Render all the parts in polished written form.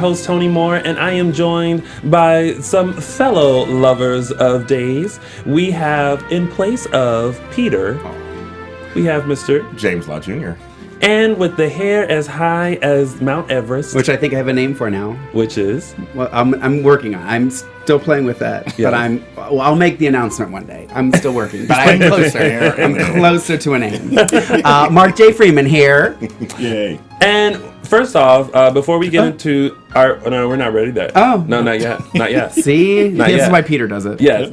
host, Tony Moore, and I am joined by some fellow lovers of days. We have, in place of Peter, we have Mr. James Lott Jr. And with the hair as high as Mount Everest. Which I think I have a name for now. Which is? Well, I'm working on it. I'm still playing with that. Yes. But I'll make the announcement one day. I'm still working. But I'm closer. I'm closer to a name. Mark J. Freeman here. Yay. And first off, before we get into our... No, we're not ready there. Oh. No, not yet. Not yet. See? Not This yet. is why Peter does it. Yes.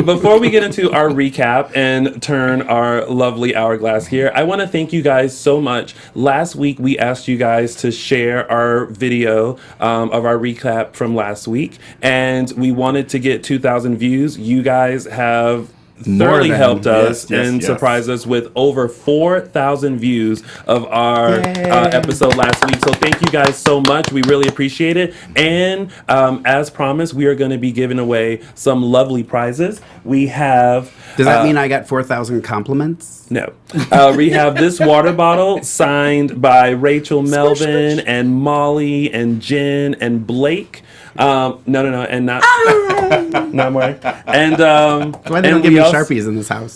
Before we get into our recap and turn our lovely hourglass here, I want to thank you guys so much. Last week, we asked you guys to share our video of our recap from last week, and we wanted to get 2,000 views. You guys have thoroughly helped us and surprised us with over 4,000 views of our episode last week. So thank you guys so much. We really appreciate it. And as promised, we are going to be giving away some lovely prizes. We have... Does that mean I got 4,000 compliments? No. We have this water bottle signed by Rachel Melvin and Molly and Jen and Blake. No, and not not more. And Why they don't give me Sharpies in this house?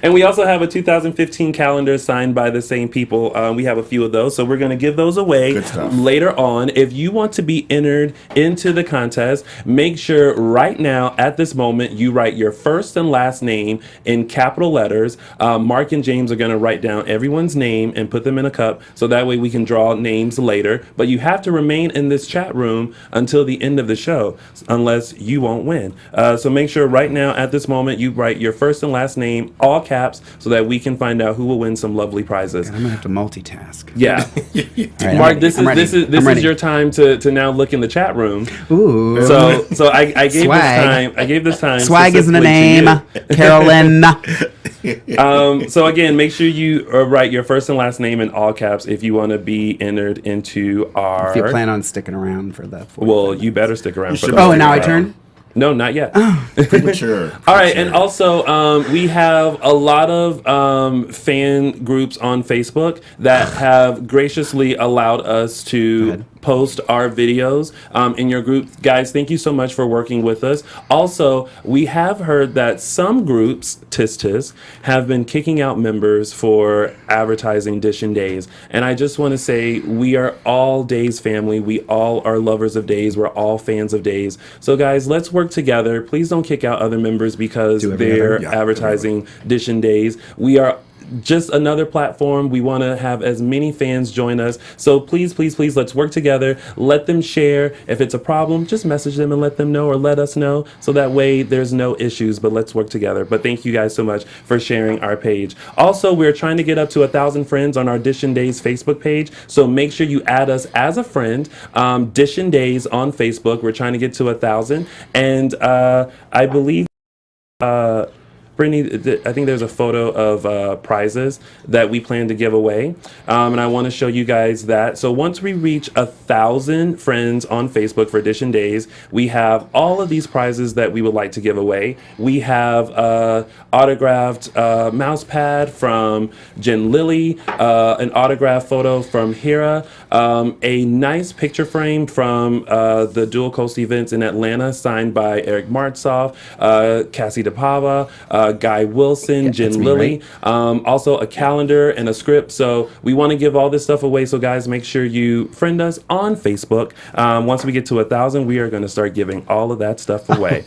And we also have a 2015 calendar signed by the same people. We have a few of those, so we're going to give those away later on. If you want to be entered into the contest, make sure right now at this moment you write your first and last name in capital letters. Mark and James are going to write down everyone's name and put them in a cup, so that way we can draw names later. But you have to remain in this chat room until the end of the show, unless you won't win. So make sure right now at this moment you write your first and last name, all caps, so that we can find out who will win some lovely prizes. I'm gonna have to multitask. Yeah. Right, Mark, this is your time to now look in the chat room. Ooh. So I gave Swag. this time. Swag isn't a specifically name. Carolyn. So again, make sure you write your first and last name in all caps if you want to be entered into our... If you plan on sticking around for that. Well, you better stick around for that. Oh, and now I turn? No, not yet. Premature. All right, and also we have a lot of fan groups on Facebook that have graciously allowed us to post our videos in your group. Guys, thank you so much for working with us. Also, we have heard that some groups, tis, have been kicking out members for advertising DISHIN Days. And I just want to say we are all Days family. We all are lovers of Days. We're all fans of Days. So guys, let's work together. Please don't kick out other members because they're advertising DISHIN Days. We are just another platform. We want to have as many fans join us. So please, let's work together. Let them share. If it's a problem, just message them and let them know, or let us know, so that way there's no issues. But let's work together. But thank you guys so much for sharing our page. Also, we're trying to get up to 1,000 friends on our DISHIN Days Facebook page. So make sure you add us as a friend. DISHIN Days on Facebook. We're trying to get to 1,000. And I believe... Brittany, I think there's a photo of prizes that we plan to give away, and I want to show you guys that. So once we reach 1,000 friends on Facebook for DISHIN Days, we have all of these prizes that we would like to give away. We have autographed mouse pad from Jen Lilly, an autographed photo from Hira, a nice picture frame from the Dual Coast events in Atlanta signed by Eric Martsoff, Cassie DePava, Guy Wilson, Jen Lilly, also a calendar and a script. So we want to give all this stuff away. So guys, make sure you friend us on Facebook. Once we get to 1,000, we are going to start giving all of that stuff away.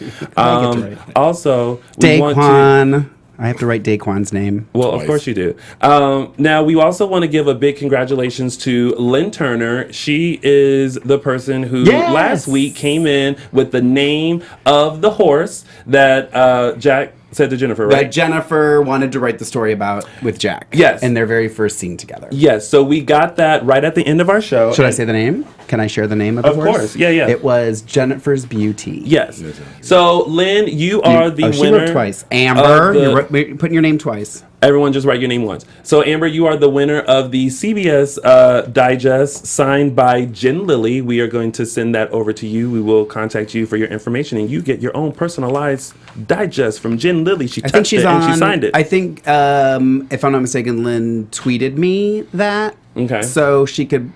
Also, we want to... I have to write Daquan's name. Well, of course you do. Now, we also want to give a big congratulations to Lynn Turner. She is the person who last week came in with the name of the horse that Jack said to Jennifer, right? That Jennifer wanted to write the story about with Jack. Yes. And their very first scene together. Yes. So we got that right at the end of our show. Should I say the name? Can I share the name of the horse? Of course. Yeah. It was Jennifer's Beauty. Yes. So, Lynn, you are the winner. She wrote twice. Amber, you're putting your name twice. Everyone just write your name once. So, Amber, you are the winner of the CBS Digest signed by Jen Lilly. We are going to send that over to you. We will contact you for your information, and you get your own personalized digest from Jen Lilly. She touched it and she signed it. I think, if I'm not mistaken, Lynn tweeted me that. Okay. So she could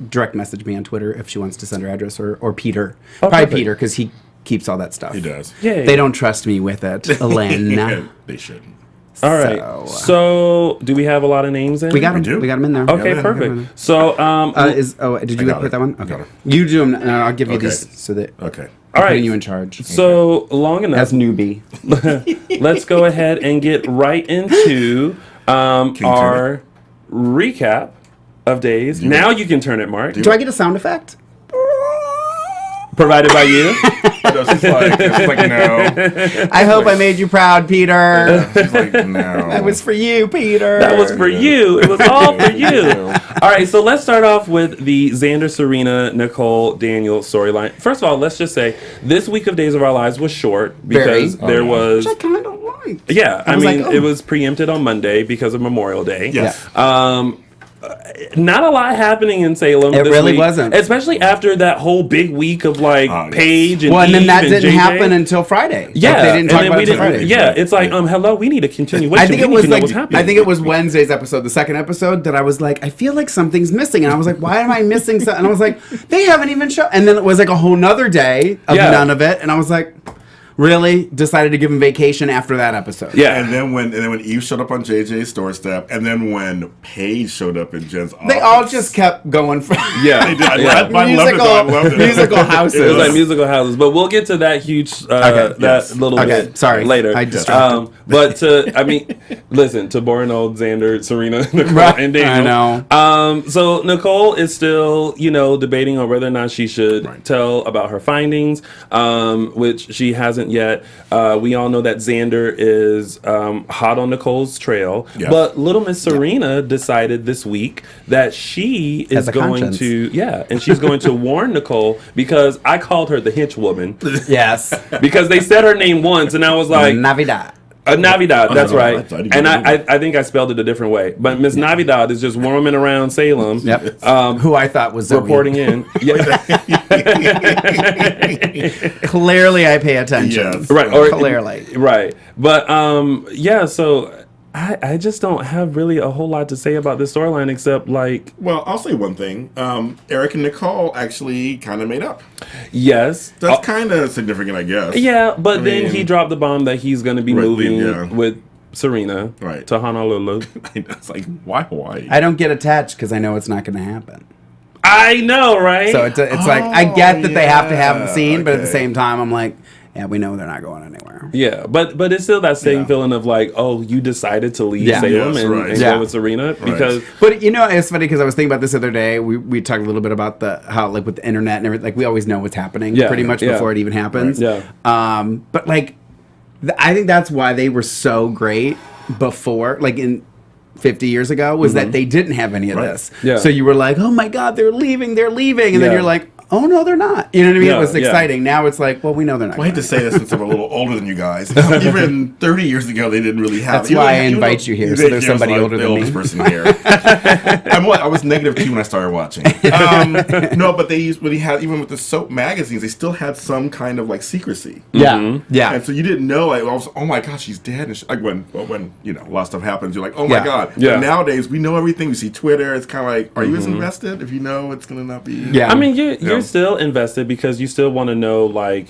direct message me on Twitter if she wants to send her address, or Peter. Oh, Probably perfect. Peter, because he keeps all that stuff. He does. Yay. They don't trust me with it, Elaine. Yeah, they shouldn't. All right. So, do we have a lot of names in? We got him. do. We got him in there. Okay, Yeah, perfect. So, Did you got put it. that one? Got Okay. it. You do them. No, I'll give you Okay. these so that Okay. all I'm right. putting you in charge. So, long enough. As newbie. Let's go ahead and get right into our recap of days. Now you can turn it, Mark. Do I get a sound effect? Provided by you. No, she's like, no. I hope I made you proud, Peter. She's like, no. That was for you, Peter. That was for you. It was all for you. All right, so let's start off with the Xander, Serena, Nicole, Daniel storyline. First of all, let's just say this week of Days of Our Lives was short because Very. there was. Which I kind of liked. Yeah, I was mean, like, oh. it was preempted on Monday because of Memorial Day. Yes. Not a lot happening in Salem. It this really week, wasn't. especially after that whole big week of like yes. Paige and Well, and then Eve that and didn't JJ. happen until Friday. Yeah, Like, they didn't talk and then about we it until didn't. Friday. Yeah, it's like, hello, we need a continuation. I think it We was need to know like what's happening. I think it was Wednesday's episode, the second episode, that I was like, I feel like something's missing, and I was like, why am I missing something? And I was like, they haven't even shown. And then it was like a whole nother day of Yeah. none of it, and I was like, really? Decided to give him vacation after that episode. Yeah. And then when Eve showed up on JJ's doorstep, and then when Paige showed up in Jen's office, They all just kept going for Yeah. They did. I Yeah. loved it. I loved it. musical houses. It was like musical houses, but we'll get to that huge, that yes. little Okay, bit sorry. later. I distracted. But listen, to boring old Xander, Serena, Nicole, Right. and Daniel. I know. So Nicole is still, debating on whether or not she should tell about her findings, which she hasn't yet. We all know that Xander is hot on Nicole's trail, Yes. but little Miss Serena decided this week that she is Has a going conscience. to, and she's going to warn Nicole because I called her the hench woman Yes. because they said her name once, and I was like, Navidad. Navidad, that's no, right. I didn't And get it I think I spelled it a different way. But Miss Navidad is just roaming around Salem. Yep. Who I thought was Zoe. Reporting in. Yeah. Clearly, I pay attention. Yes. Right. Or, Clearly. Right. But so I just don't have really a whole lot to say about this storyline except like, Well, I'll say one thing. Eric and Nicole actually kind of made up. yes. That's kind of significant, I guess. Yeah, but then mean- he dropped the bomb that he's going to be Right, moving yeah. with Serena Right. to Honolulu. It's like, why Hawaii? I don't get attached because I know it's not going to happen. I know, right? So it's like I get that they have to have the yeah, scene, but at the okay. same time, I'm like, yeah, we know they're not going anywhere. Yeah, but it's still that same Yeah. feeling of like, oh, you decided to leave Yeah. Salem Yes, and, right. and Yeah. go with Serena because But it's funny because I was thinking about this the other day. We talked a little bit about how like with the internet and everything, like we always know what's happening Yeah, pretty much yeah. before it even happens. Right. But like, I think that's why they were so great before, like in 50 years ago, was that they didn't have any of Right. this. Yeah. So you were like, oh my God, they're leaving, and Yeah. then you're like, oh no, they're not. You know what I mean? Yeah, It was yeah. exciting. Now it's like, well, we know they're not. Well, I hate to say this since I'm a little older than you guys. Even 30 years ago, they didn't really have. That's why I invite you here, so there's somebody older than me. The oldest person here. I was -2 when I started watching. No, but they used even with the soap magazines, they still had some kind of like secrecy. Yeah, yeah. And so you didn't know, like, oh my gosh, she's dead. And like when a lot of stuff happens, you're like, oh my Yeah. God. Yeah. But nowadays, we know everything. We see Twitter. It's kind of like, are you as invested if you know it's gonna not be? Yeah. I mean, you're Yeah. still invested because you still want to know like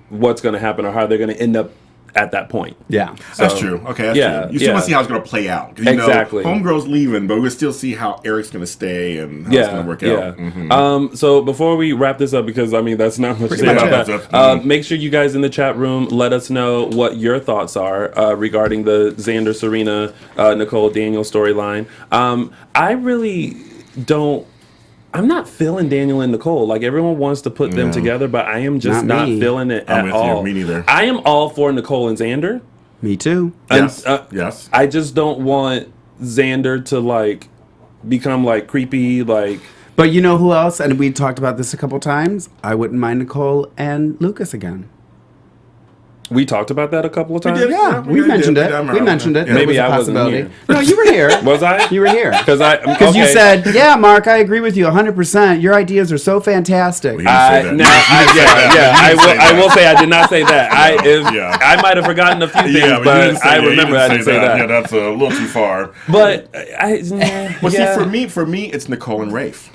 what's going to happen or how they're going to end up at that point. Yeah. That's So, true. Okay, that's yeah, true. You still yeah. want to see how it's going to play out. 'Cause, Exactly. Homegirl's leaving, but we'll still see how Eric's going to stay and how it's going to work out. Mhm. So before we wrap this up, because I mean that's not much to say much about it. that. Make sure you guys in the chat room let us know what your thoughts are regarding the Xander, Serena, Nicole, Daniel storyline. I really don't. I'm not feeling Daniel and Nicole. Like everyone wants to put them together, but I am just Not not me. feeling it I'm at with you. all. Me neither. I am all for Nicole and Xander. Me too. Yes. And, Yes. I just don't want Xander to like become like creepy, like But you know who else? And we talked about this a couple times. I wouldn't mind Nicole and Lucas again. We talked about that a couple of times. did. Yeah, we Yeah, mentioned yeah, it. I We remember. mentioned it. Yeah. Maybe It was a I wasn't possibility. here. No, you were here. Was I? You were here. Because You said, "Yeah, Mark, I agree with you 100%. Your ideas are so fantastic." Yeah. I will say I did not say that. Yeah. I might have forgotten a few things, Yeah, but you but didn't say I that. You remember I didn't say that. Yeah, that's a little too far. But Well, see, for me, it's Nicole and Rafe.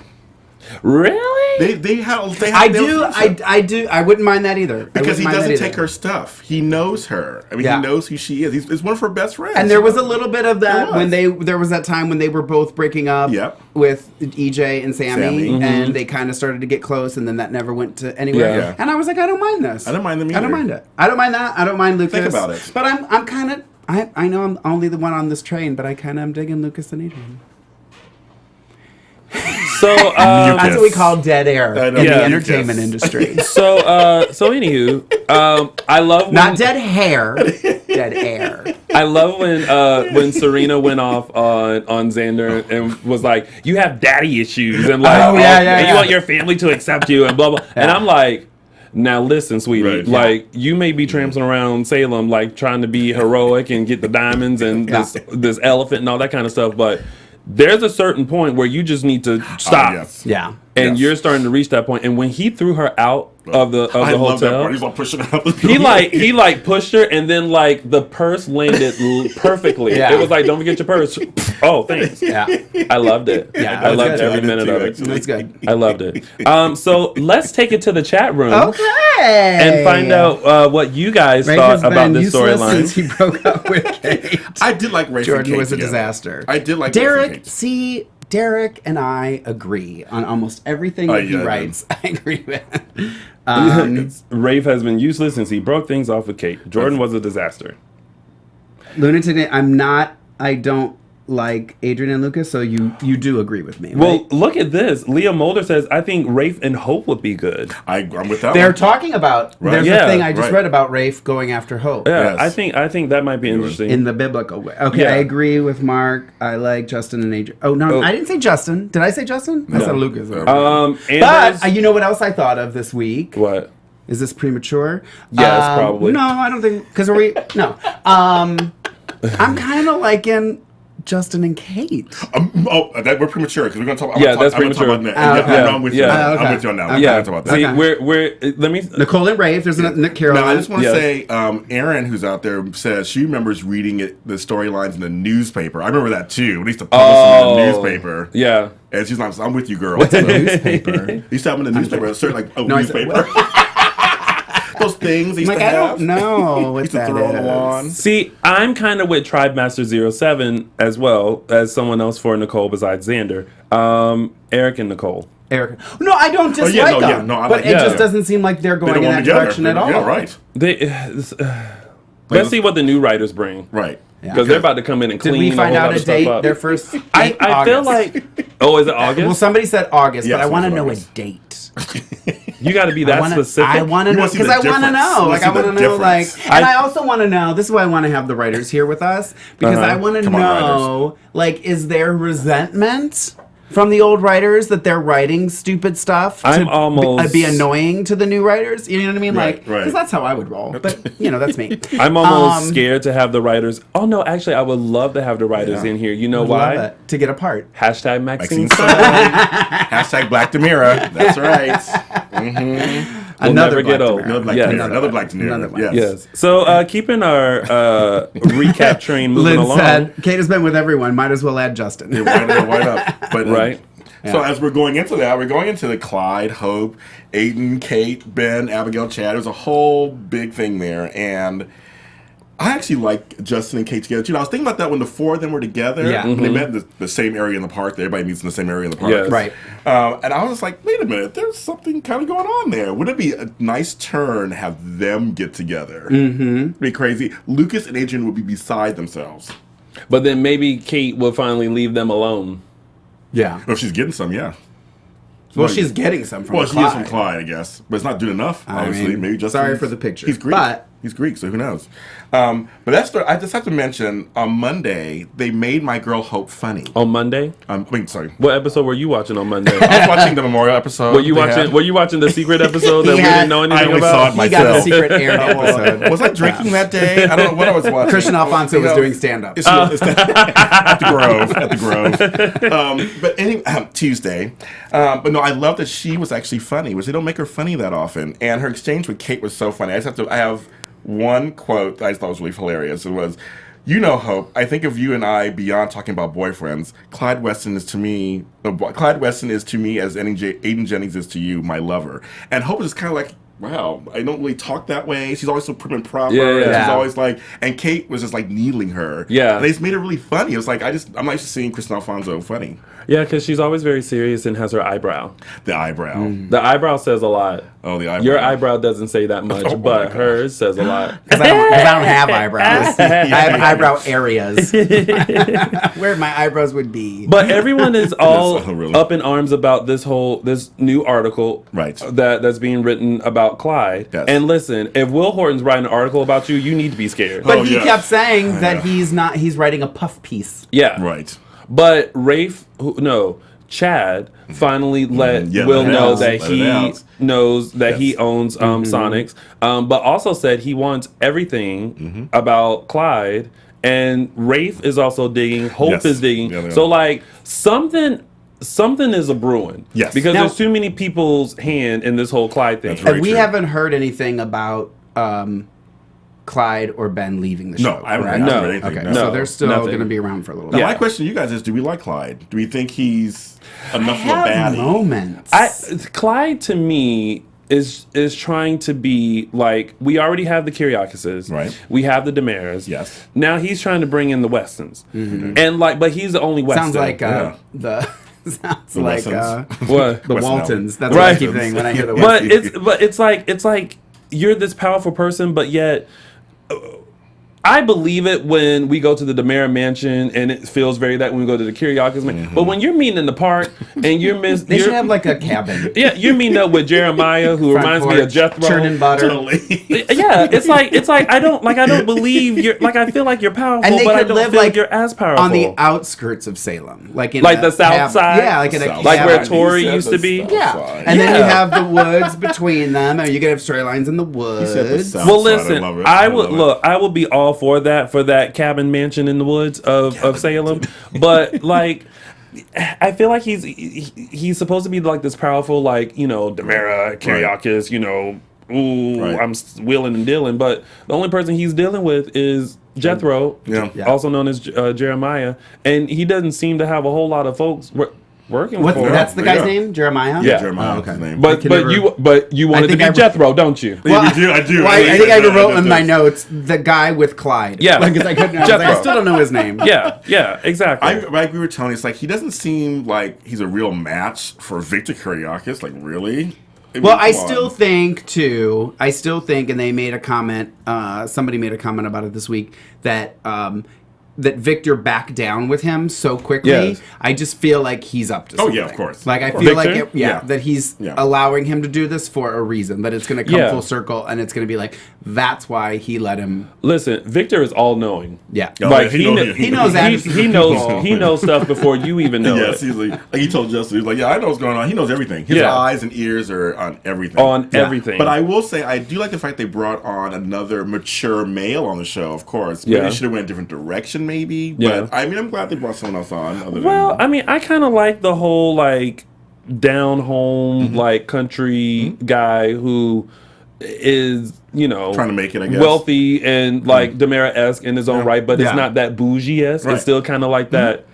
really, They have. I do. I wouldn't mind that either. Because he doesn't take her stuff. He knows her. I mean, Yeah. he knows who she is. He's one of her best friends. And there was a little bit of that There was. when there was that time when they were both breaking up Yep. with EJ and Sammy, Mm-hmm. and they kind of started to get close, and then that never went to anywhere. Yeah. And I was like, I don't mind this. I don't mind them I don't either. mind it. I don't mind that. I don't mind Lucas. Think about it. But I'm kind of. I know I'm only the one on this train, but I kind of am digging Lucas and Adrian. so That's what we call dead air in the Yeah, entertainment Lucas. industry. so anywho, I love when, Not dead hair, dead air. I love when Serena went off on Xander and was like, "You have daddy issues," and like, Oh, yeah, yeah, and you yeah. want your family to accept you, and blah blah. And I'm like, now listen, sweetie, Right. like you may be tramping around Salem, like trying to be heroic and get the diamonds and this elephant and all that kind of stuff, but there's a certain point where you just need to stop. Yes. Yeah. And Yes. you're starting to reach that point. And when he threw her out of the I love that hotel, part. He's like pushing her out the he pushed her, and then like the purse landed perfectly. Yeah. It was like, don't forget your purse. Oh, thanks. Yeah. I loved it. Yeah, I that was loved good. every I did minute too, of it. actually. That's good. I loved it. So let's take it to the chat room Okay. and find out what you guys Rafe thought has about been this useless storyline. since he broke up with Kate. I did like Rafe and Jordan Kate was a together. disaster. I did like Rafe and Derek. Kate. See, Derek and I agree on almost everything that he yeah, writes. I agree with. Rafe has been useless since he broke things off with Kate. Jordan was a disaster. Lunatic. I don't like Adrian and Lucas, so you do agree with me. Well, right? look at this. Leah Mulder says, I think Rafe and Hope would be good. I'm with that they're one. talking about. Right. There's Yeah, a thing I just right. read about Rafe going after Hope. Yeah, Yes. I think that might be interesting. In the biblical way. Okay, Yeah. I agree with Mark. I like Justin and Adrian. Oh, no, Oh. I didn't say Justin. Did I say Justin? I said Lucas. And But you know what else I thought of this week? what? Is this premature? Yes, probably. No, I don't think because no. I'm kind of liking Justin and Kate. We're premature because we're going to talk. Yeah, that's premature. About that. Okay. Yeah, no, I'm with you. Yeah. I'm with you on that. Okay. We're Yeah, going to talk about that. see, Okay. we're let me. Nicole and Rafe. There's Nick Carroll. Now, I just want to Yes. say, Erin, who's out there, says she remembers reading the storylines in the newspaper. I remember that too. When they used to publish them in the newspaper. Yeah. And she's like, I'm with you, girl. What's a newspaper? They used to have them in the newspaper. A certain, like, No, I said, newspaper. Those things they used I'm like, to I have. don't know what Used to that throw on the is. lawn. See, I'm kind of with Tribe Master 07 as well as someone else for Nicole besides Xander. Eric and Nicole. Eric. No, I don't dislike yeah, no, them. yeah, no, I but like it that. just doesn't seem like they're They going don't in want that together. direction at all. Yeah, right. Let's see what the new writers bring. Right. Because they're about to come in and Did clean we a find whole out bunch a of stuff date? up. Their first date? I feel August. like, oh, is it August? Well, somebody said August, Yes, but I want to it was know a August. date. You got to be that specific. I want to You know wanna see because the I want to difference. know. You Like wanna I see want the to know. Like, difference. and I also want to know. This is why I want to have the writers here with us because I want to Come on, know. Like, is there resentment from the old writers that they're writing stupid stuff I'm to almost- be annoying to the new writers? You know what I mean? Right, Like, right. because that's how I would roll. But you know, that's me. I'm almost scared to have the writers. Oh, no, actually, I would love to have the writers Yeah. in here. You know Love why? it. To get apart. Hashtag Maxine. Maxine Hashtag Black Demira. That's right. We'll Another never get Black old. Demira. Another Black Yes. Demira. Another Black Another Demira. one. Yes. Yes. So keeping our recap train moving Lynn along. said, "Kate has been with everyone. Might as well add Justin." Yeah, white up. But, Right. So as we're going into that, we're going into the Clyde, Hope, Aiden, Kate, Ben, Abigail, Chad. There's a whole big thing there. And I actually like Justin and Kate together, too. I was thinking about that when the four of them were together. Yeah. When they met in the same area in the park. Everybody meets in the same area in the park. Yes. Right. And I was like, wait a minute, there's something kind of going on there. Wouldn't it be a nice turn to have them get together? Mm-hmm. Be crazy. Lucas and Adrian would be beside themselves. But then maybe Kate will finally leave them alone. Yeah. If she's getting some, yeah. Well, she's getting some from Well, Clyde. she is from Clyde, I guess. But it's not doing enough, I obviously. mean, Maybe just sorry for the picture. He's Greek. But He's Greek, so who knows? But I just have to mention, on Monday, they made my girl Hope funny. On Monday? Sorry. What episode were you watching on Monday? I was watching the memorial episode. Were you watching the secret episode that we didn't know anything I only about? saw it He myself. got the secret aired episode. Was I drinking that day? I don't know what I was watching. Christian Alfonso was doing stand-up. It's at the Grove. But anyway, Tuesday. But no, I love that she was actually funny, which they don't make her funny that often. And her exchange with Kate was so funny. I have one quote that I thought was really hilarious. It was, "You know, Hope, I think of you and I beyond talking about boyfriends. Clyde Weston is to me as Aiden Jennings is to you, my lover." And Hope is kind of like, wow, I don't really talk that way. She's always so prim and proper. Yeah. And she's always like, and Kate was just like needling her. Yeah. And they just made it really funny. It was like, I'm like seeing Kristen Alfonso funny. Yeah, because she's always very serious and has her eyebrow. The eyebrow. The eyebrow says a lot. Oh, the eyebrow. Your eyebrow doesn't say that much, Oh, my but gosh. hers says a lot. Because I don't have eyebrows. I have eyebrow areas where my eyebrows would be. But everyone is all really- up in arms about this new article Right. that's being written about Clyde. Yes. And listen, if Will Horton's writing an article about you, you need to be scared. But Oh, he yeah. kept saying that Yeah. he's writing a puff piece. Yeah. Right. But Chad finally let Yeah, Will let it know out. that Let it he out. knows that he Yes. owns Sonics, but also said he wants everything about Clyde. And Rafe is also digging. Hope Yes. is digging. Yeah, they So are. like something is a brewing. Yes. Because Now- there's too many people's hand in this whole Clyde thing. That's right. And we true. haven't heard anything about Clyde or Ben leaving the show. No, I haven't correct? heard anything. Okay, No. so they're still Nothing. going to be around for a little Now, bit. my question to you guys is, do we like Clyde? Do we think he's enough of a Have baddie? moments. Clyde to me is trying to be like, we already have the Kiriakises, Right. We have the Damaras. Yes. Now he's trying to bring in the Westons, and but he's the only Weston. Sounds like Yeah. sounds The like Westons. What? the Weston Waltons. That's Right. what I keep thinking when I hear the But Westons. it's like you're this powerful person, but yet. I believe it when we go to the Demara mansion, and it feels very that when we go to the Kiriakis mansion. But when you're meeting in the park and They should have like a cabin. yeah, you're meeting up with Jeremiah, who Front reminds me of porch, Jethro. churning butter. Totally. Yeah, it's like I don't believe you're like, I feel like you're powerful, And they but I could don't live feel like you're as powerful on the outskirts of Salem, like in Like a the south side? Yeah, like in a South Like cabin. where Tori He said used the to be? south Yeah, side. and then you Yeah. have the woods between them, and you could have storylines in the woods. said the south. Well, side, I listen, love it. I I would love it. look. I would be all for that cabin mansion in the woods of Salem, but like. I feel like he's supposed to be like this powerful, like, Demara, Kiriakis, Right. I'm wheeling and dealing, but the only person he's dealing with is Jethro, Yeah. also known as Jeremiah, and he doesn't seem to have a whole lot of folks working What? for him. That's the guy's Yeah. name, Jeremiah. Yeah. Jeremiah, Oh, okay. his name. But you wanted to think be I- Jethro, don't you? Yeah, I do. Well, I think I even wrote in my do. notes the guy with Clyde. Yeah. because I couldn't. I, was like, I Jethro. still don't know his name. Yeah, exactly. I agree with Tony. It's like he doesn't seem like he's a real match for Victor Kiriakis. Like, really? Well, I come on. still think too. I still think, and they made a comment. Somebody made a comment about it this week that that Victor backed down with him so quickly. Yes. I just feel like he's up to Oh, something. yeah, of course. Like I Of feel course. like Victor? Yeah. that he's Yeah. allowing him to do this for a reason. That it's going to come Yeah. full circle, and it's going to be like that's why he let him. Listen, Victor is all knowing. Yeah. Oh, Like yeah, He knows attitudes he of knows people. he knows stuff before you even know Yes, it. he's like he told Justin, he's like, yeah, I know what's going on. He knows everything. His Yeah. eyes and ears are on everything. On everything. But I will say, I do like the fact they brought on another mature male on the show. Of course, maybe Yeah. they should have went a different direction, maybe. Yeah. But I mean, I'm glad they brought someone else on. Other Well, than, I mean, I kind of like the whole like down home like country guy who is trying to make it, I guess. wealthy and like Demara-esque in his own right, but Yeah. it's not that bougie-esque. Right. It's still kind of like that.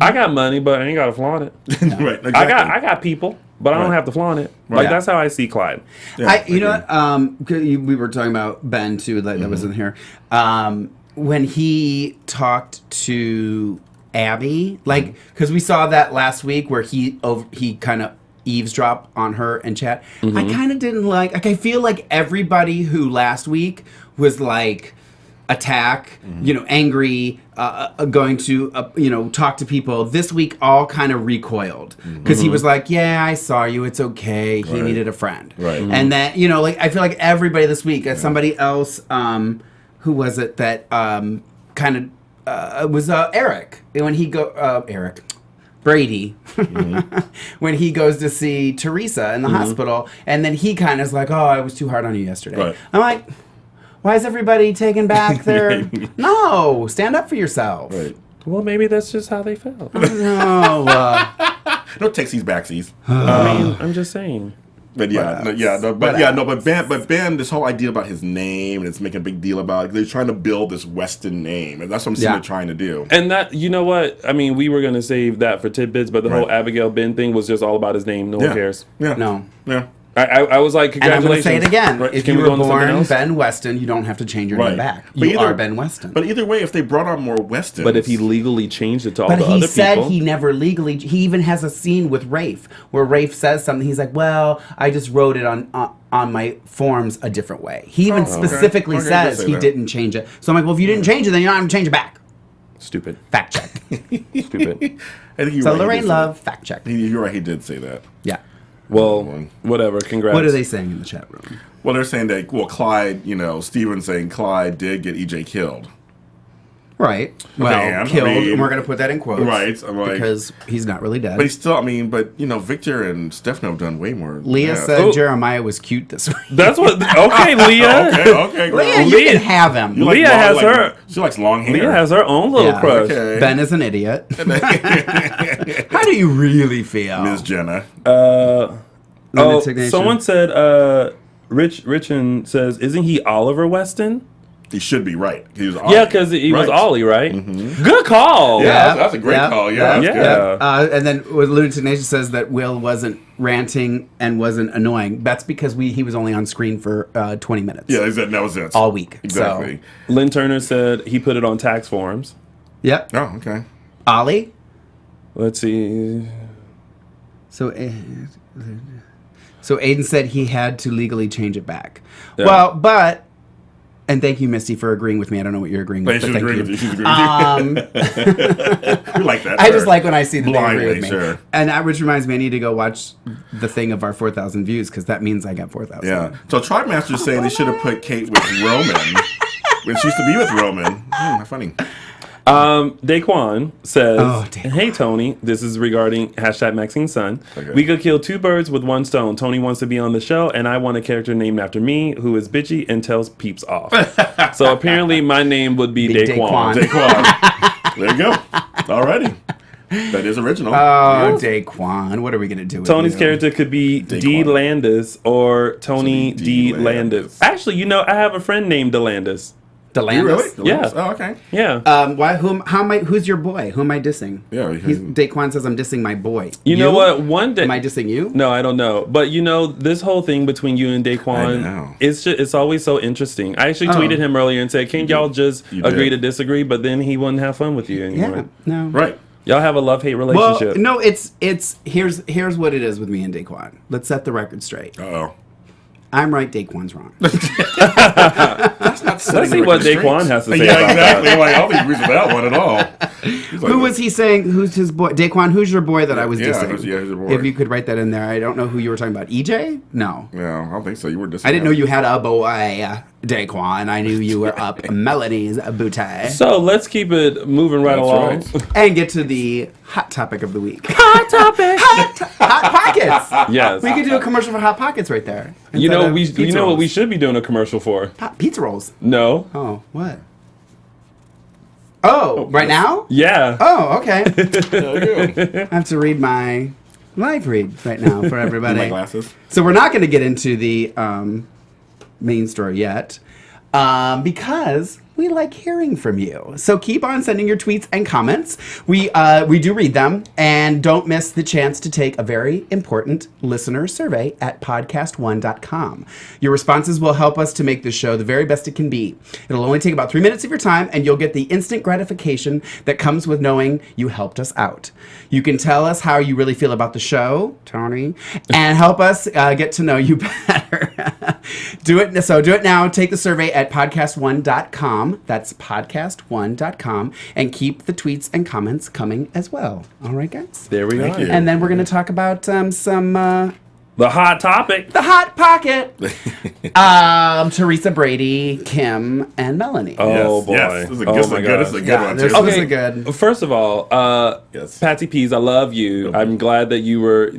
I got money, but I ain't got to flaunt it. right, exactly. I got people, but I don't Right. have to flaunt it. Right. Like that's how I see Clyde. Yeah, You know what? 'Cause we were talking about Ben too. That was in here. When he talked to Abby, like, because we saw that last week where he kind of eavesdropped on her and chat. I kind of didn't like. I feel like everybody who last week was like attack, angry, going to, talk to people. This week, all kind of recoiled because he was like, "Yeah, I saw you. It's okay." He needed a friend, Right. And that, I feel like everybody this week, somebody else, who was it that kind of was Eric when he Eric. Brady, when he goes to see Teresa in the hospital, and then he kind of is like, "Oh, I was too hard on you yesterday." Right. I'm like, why is everybody taking back their... No, stand up for yourself. Right. Well, maybe that's just how they felt. No. No takesies backsies. I mean, I'm just saying. But Ben, this whole idea about his name, and it's making a big deal about it. They're trying to build this Weston name, and that's what I'm seeing they're trying to do. And that, you know what? I mean, we were going to save that for tidbits, but the whole Abigail Ben thing was just all about his name. No one cares. Yeah. No. Yeah. I was like, And I'm going to congratulations. say it again. Right. If Can you we were go on to something born else? Ben Weston, you don't have to change your name back. But You are Ben Weston. But either way, if they brought on more Westons... But if he legally changed it to all But the he other said people. he never legally... He even has a scene with Rafe where Rafe says something. He's like, well, I just wrote it on my forms a different way. He even specifically Okay, says say he that. didn't change it. So I'm like, well, if you didn't change it, then you're not going to change it back. Stupid. Fact check. Stupid. I think you're So right, he Lorraine did say Love, fact check. that. You're right, he did say that. Yeah. Well, whatever. Congrats. What are they saying in the chat room? Well, they're saying that, Clyde, Steven's saying Clyde did get EJ killed. Right. Well, Man, killed, I mean, and we're going to put that in quotes. Right, I'm like- because he's not really dead. But he's still, Victor and Stefano have done way more. Leah said Oh. Jeremiah was cute this week. That's what. Okay, Leah. Okay, girl. Leah, you Leah- can have him. You like Leah long- has like- her- She likes long hair. Leah has her own little Yeah. crush. Okay. Ben is an idiot. How do you really feel? Miss Jenna. Litigation. Someone said, Richard says, isn't he Oliver Weston? He should be right. He was Yeah, because he was Ollie, right? Good call. Yeah, that's a great call. Yeah, that's Yeah. good. And then Lunatic Nation says that Will wasn't ranting and wasn't annoying. That's because he was only on screen for 20 minutes. Yeah, that was it. All week. Exactly. Lynn Turner said he put it on tax forms. Yep. Oh, okay. Ollie? Let's see. So Aiden said he had to legally change it back. Yeah. Well, and thank you, Misty, for agreeing with me. I don't know what you're agreeing with, She's but thank agreeing you. with you. She's agreeing with you. We like that. I just sure. like when I see that they agree Blindly, with me. sure. And that which reminds me, I need to go watch the thing of our 4,000 views because that means I got 4,000. Yeah. So Tribe Master's saying they should have put Kate with Roman when she used to be with Roman. Funny. Daquan says, Daquan. hey, Tony, this is regarding #Maxine's son. Okay. We could kill two birds with one stone. Tony wants to be on the show, and I want a character named after me who is bitchy and tells peeps off. So apparently my name would be Big Daquan. Daquan. There you go. Alrighty. That is original. Oh, Daquan. What are we going to do with Tony's you? character could be D. Daquan. Landis or Tony So D. D. Landis. Actually, I have a friend named DeLandis. DeLandis? You really? Yeah. Oh, okay. Yeah. Who's your boy? Who am I dissing? Yeah, Daquan says I'm dissing my boy. You know what? One day. Am I dissing you? No, I don't know. But this whole thing between you and I Daquan, know. it's always so interesting. I actually tweeted him earlier and said, "Can't y'all just You agree did. to disagree?" But then he wouldn't have fun with you Yeah. anymore. No. Right. Y'all have a love-hate Well, relationship. no, it's here's what it is with me and Daquan. Let's set the record straight. Uh-oh. I'm right, Daquan's wrong. That's Let's see what Daquan has to say Yeah, about exactly. that. Like, I don't think he agrees with that one at all. He's like, Who was he saying? Who's his boy? Daquan, who's your boy that I was Yeah, dissing? who's your boy? If you could write that in there. I don't know who you were talking about. EJ? No. Yeah, I don't think so. You were just. I didn't know you had a boy, Daquan. I knew you were up Melody's booty. So let's keep it moving right along. That's right. And get to the hot topic of the week. Hot topic. Hot Pockets! Yes. We could do a commercial for Hot Pockets right there. You know what we should. should be doing a commercial for? Pizza rolls. No. Oh, what? Oh, right now? Yeah. Oh, okay. There you go. I have to read my live read right now for everybody. My glasses. So we're not going to get into the main story yet because we like hearing from you. So keep on sending your tweets and comments. We do read them, and don't miss the chance to take a very important listener survey at podcast1.com. Your responses will help us to make this show the very best it can be. It'll only take about 3 minutes of your time, and you'll get the instant gratification that comes with knowing you helped us out. You can tell us how you really feel about the show, Tony, and help us get to know you better. better. Do it. So do it now. Take the survey at podcast1.com. That's podcast1.com. And keep the tweets and comments coming as well. All right, guys? There we Thank are. you. And then we're going to talk about The hot topic. the Hot Pocket. Teresa, Brady, Kim, and Melanie. Oh, boy. Yes. This is a Oh, good, my this is a God. good one, this too. was a good. First of all, Yes. Patsy Peas, I love you. I'm glad that you were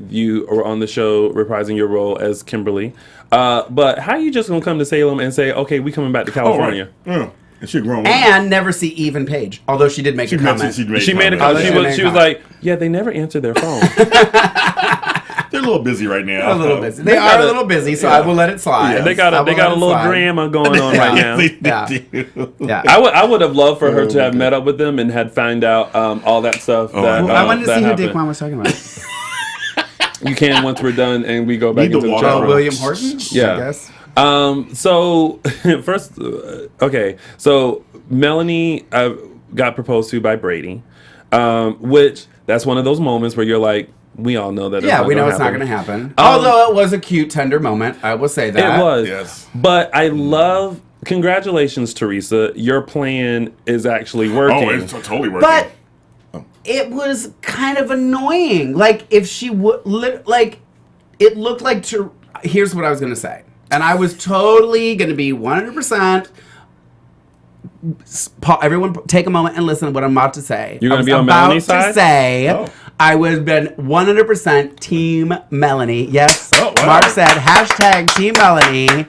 on the show reprising your role as Kimberly. But how you just gonna come to Salem and say, okay, we coming back to California? Oh, right. And she grown woman. And never see Eve and Paige, although she did make a comment. She made a comment. comment. She was like, yeah, they never answer their phone. They're a little busy right now. A little busy. They are a little busy, so I will let it slide. Yeah. They got a little drama going on right now. Yeah. I would have loved for her to have met up with them and had found out all that stuff. That, Well, I wanted to that see who happened. Daquan was talking about. You can once we're done and we go back Need to into the walk chat out. room. William Horton? Yeah. I guess. So first, okay. So Melanie got proposed to by Brady, which that's one of those moments where you're like, we all know that. Yeah, we know it's not going to happen. Although it was a cute, tender moment. I will say that. It was. Yes. But I love. Congratulations, Teresa. Your plan is actually working. Oh, it's totally working. But it was kind of annoying. Like, if she would, like, it looked like, here's what I was going to say. And I was totally going to be 100%. Everyone take a moment and listen to what I'm about to say. You're going to be on Melanie's side? I would have been 100% Team Melanie. Yes, Oh, wow. Mark said, hashtag Team Melanie.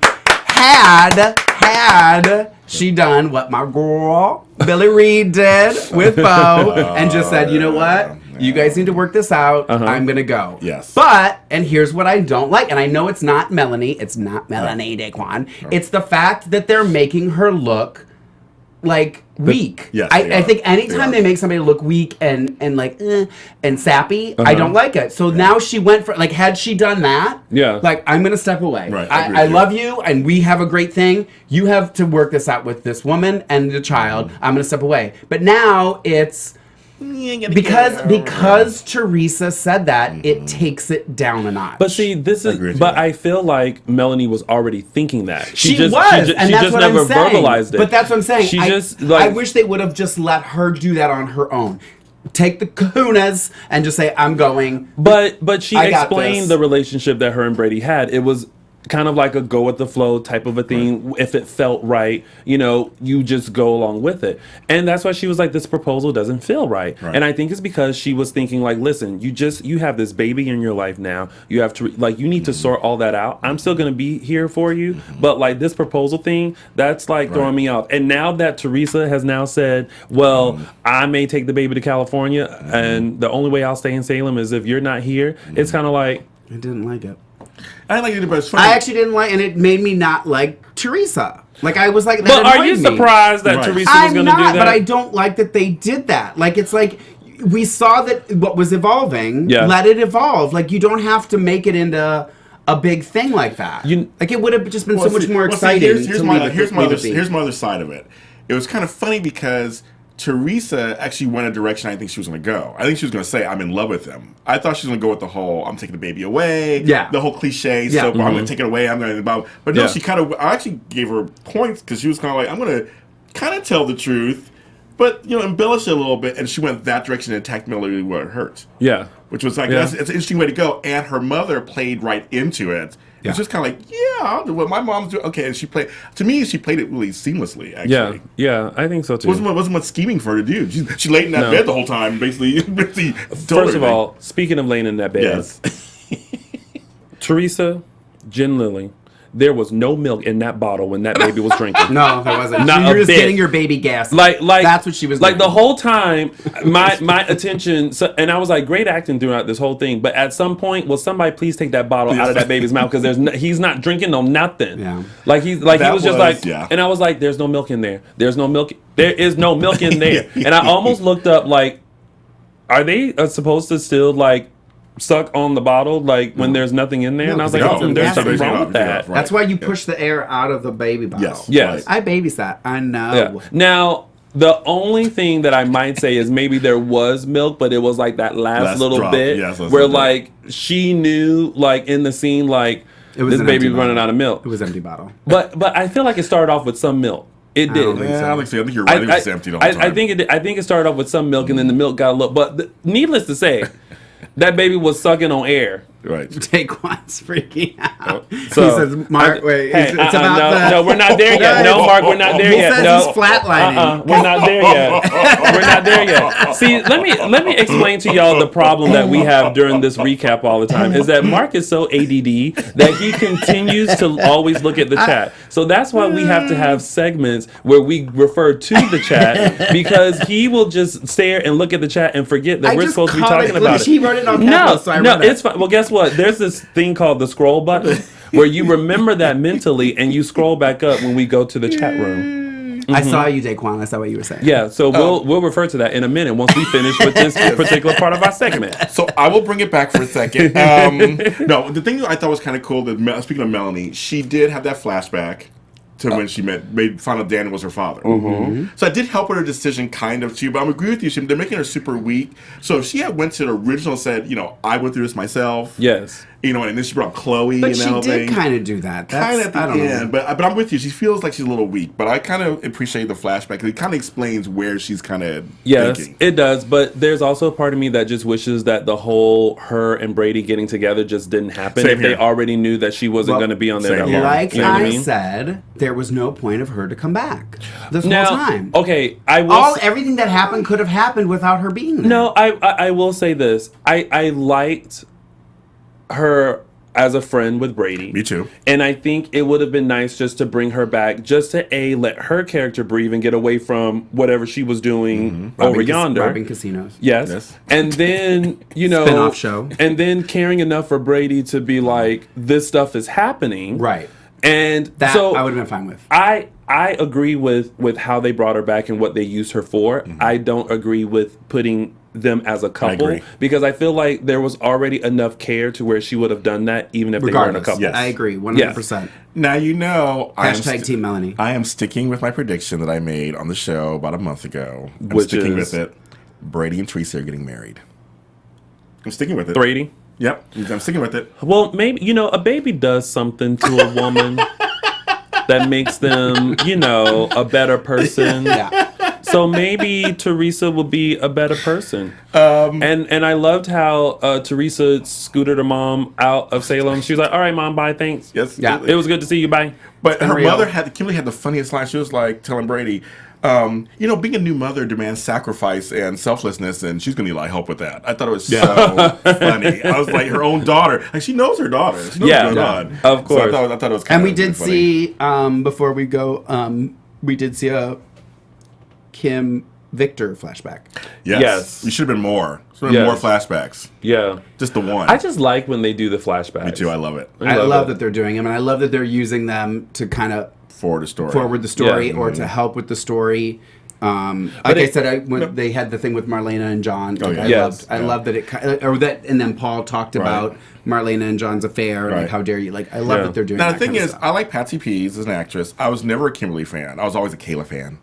Had she done what my girl Billy Reed did with Bo and just said, you know what? You guys need to work this out. I'm going to go. Yes. But, and here's what I don't like, and I know it's not Melanie. It's not Melanie Daquan. It's the fact that they're making her look like weak. Yes, I think anytime they make somebody look weak and like and sappy, I don't like it. So now she went for, like, had she done that, like, I'm gonna step away. Right, I love you and we have a great thing. You have to work this out with this woman and the child. I'm gonna step away. But now it's because Teresa said that, it takes it down a notch. But see, this is. But I feel like Melanie was already thinking that. She just was, and she that's just what never I'm saying. verbalized it. But that's what I'm saying. She just I wish they would have just let her do that on her own. Take the kahunas and just say, I'm going. But she I got explained this. the relationship that her and Brady had. It was kind of like a go with the flow type of a thing. If it felt right, you just go along with it. And that's why she was like, this proposal doesn't feel right. And I think it's because she was thinking like, listen, you have this baby in your life now. You have to, like, you need to sort all that out. I'm still going to be here for you. But like this proposal thing, that's like throwing me off. And now that Teresa has now said, well, I may take the baby to California and the only way I'll stay in Salem is if you're not here. It's kind of like, I didn't like it. I didn't like it, but it's funny. I actually didn't like, and it made me not like Teresa. Like, I was like, that but are you annoyed me. surprised that Teresa was going to do that? But I don't like that they did that. Like, it's like, we saw that what was evolving, let it evolve. Like, you don't have to make it into a big thing like that. Like, it would have just been so much more exciting. Here's my other side of it. It was kind of funny because Teresa actually went a direction I think she was going to go. I think she was going to say, I'm in love with him. I thought she was going to go with the whole, I'm taking the baby away. Yeah. The whole cliche. So I'm going to take it away. I'm going to, but no, she kind of, I actually gave her points because she was kind of like, I'm going to kind of tell the truth, but, embellish it a little bit. And she went that direction and attacked Melanie where it hurt. Yeah. Which was like, it's an interesting way to go. And her mother played right into it. It's just kind of like, I'll do what my mom's doing. Okay, and she played it really seamlessly, actually. Yeah, I think so too. Wasn't much scheming for her to do. She laid in that bed the whole time, basically. First of all, speaking of laying in that bed, Teresa, Jen Lilly, there was no milk in that bottle when that baby was drinking. No, there wasn't. Not you were just bit. getting your baby gas. Like that's what she was doing. Like the whole time, my attention, and I was like, great acting throughout this whole thing. But at some point, will somebody please take that bottle out of that baby's mouth because he's not drinking no nothing. Yeah. Like he was just like, and I was like, there's no milk in there. There's no milk. There is no milk in there. And I almost looked up like, are they supposed to still like suck on the bottle like when there's nothing in there? And I was like, there's something wrong with that. That's why you push the air out of the baby bottle. Yes. I babysat. I know. Yeah. Now, the only thing that I might say is maybe there was milk, but it was like that last little drop. bit where like she knew like in the scene like It was this an baby empty running bottle. out of milk. It was empty bottle. But I feel like it started off with some milk. It did. think Yeah, so. I don't think so. I think you're right. It was empty the whole time. I think it started off with some milk, and then the milk got a little. But needless to say, that baby was sucking on air. Right. Taquan's freaking out. So, he says, "Mark, wait, Hey, it's about no, we're not there yet. No, Mark, we're not there He yet. says No, he's flatlining. we're not there yet. We're not there yet. See, let me explain to y'all the problem that we have during this recap all the time is that Mark is so ADD that he continues to always look at the chat. So that's why we have to have segments where we refer to the chat because he will just stare and look at the chat and forget that I we're just supposed to be caught talking it. about it. He wrote it on No, capital, so I no, read it. it's fine. Well, guess what? There's this thing called the scroll button where you remember that mentally and you scroll back up when we go to the chat room. I saw you, Daquan. I saw what you were saying. Yeah, so we'll refer to that in a minute once we finish with this particular part of our segment. So I will bring it back for a second. No, the thing that I thought was kind of cool, that speaking of Melanie, she did have that flashback to when she found out Daniel was her father. So I did help with her decision kind of too, but I agree with you. They're making her super weak. So if she had went to the original and said, I went through this myself. Yes. And then she brought Chloe But and she that whole did thing. kind of do that. Kind of at the I don't end, know. but I'm with you. She feels like she's a little weak, but I kind of appreciate the flashback. It kind of explains where she's kind of Yes, thinking. it does. But there's also a part of me that just wishes that the whole her and Brady getting together just didn't happen. Same if they here. already knew that she wasn't going to be on there that same long. here. Like You know what I mean? said, there was no point of her to come back this Now, whole time. okay, I will. Everything that happened could have happened without her being there. No, I will say this. I liked her as a friend with Brady. Me too. And I think it would have been nice just to bring her back, just to let her character breathe and get away from whatever she was doing over yonder. Robbing casinos. Yes. And then, Spin-off show. And then caring enough for Brady to be like, this stuff is happening. Right. And That so I would have been fine with. I agree with how they brought her back and what they used her for. I don't agree with putting them as a couple agree. because I feel like there was already enough care to where she would have done that even if they weren't a Regardless. couple. Yes. I agree. 100%. Now Hashtag Team Melanie. I am sticking with my prediction that I made on the show about a month ago. I'm Which sticking is? with it. Brady and Teresa are getting married. I'm sticking with it. Brady. Yep, I'm sticking with it. Well, maybe a baby does something to a woman that makes them, a better person. Yeah. So maybe Teresa will be a better person. And I loved how Teresa scooted her mom out of Salem. She was like, "All right, mom, bye, thanks." Yes. Yeah. It was good to see you. Bye. But her real. mother Kimberly had the funniest line. She was like telling Brady, being a new mother demands sacrifice and selflessness, and she's going to need a lot of help with that. I thought it was so funny. I was like, her own daughter. Like, she knows her daughter. She knows what's going on. Of course. So I thought it was kind And of we did funny. see, before we go, we did see a Kim Victor flashback. Yes. You should have been more. Should have been more Yes. flashbacks. Yeah. Just the one. I just like when they do the flashbacks. Me too. I love it. I love it. that they're doing them, and I love that they're using them to kind of Forward the story. forward the story Yeah. or to help with the story. Like But I it- said, when they had the thing with Marlena and John. Like, yeah. I Yes. love that and then Paul talked about Marlena and John's affair. Right. Like, how dare you? Like, I love Yeah. that they're doing. Now that the thing kind of is, stuff. I like Patsy Pease as an actress. I was never a Kimberly fan. I was always a Kayla fan.